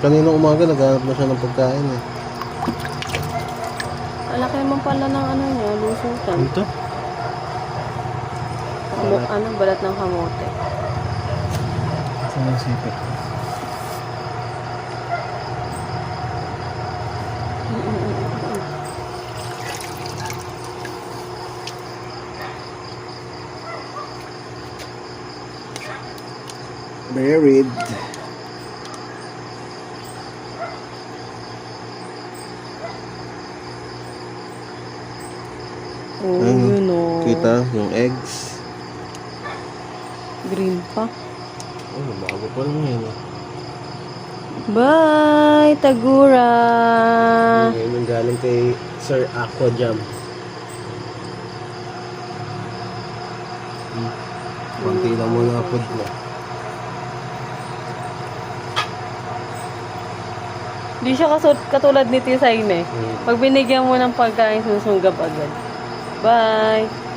Kanina umaga, naghanap na siya ng pagkain eh. Alaki naman pala ng ano niya, lusutan. Ito? Balat ng kamote. Saan ang sipit? Buried. Oh, Ayun, yun o. Kita yung eggs. Green pa. Oh, bago pa lang yun eh. Bye, Tagura! Ngayon yung galing kay Sir Aqua Jam. Konti lang muna food mo. Di siya katulad ni Tisayin eh. Pag binigyan mo ng pagkain, susunggab agad. Bye!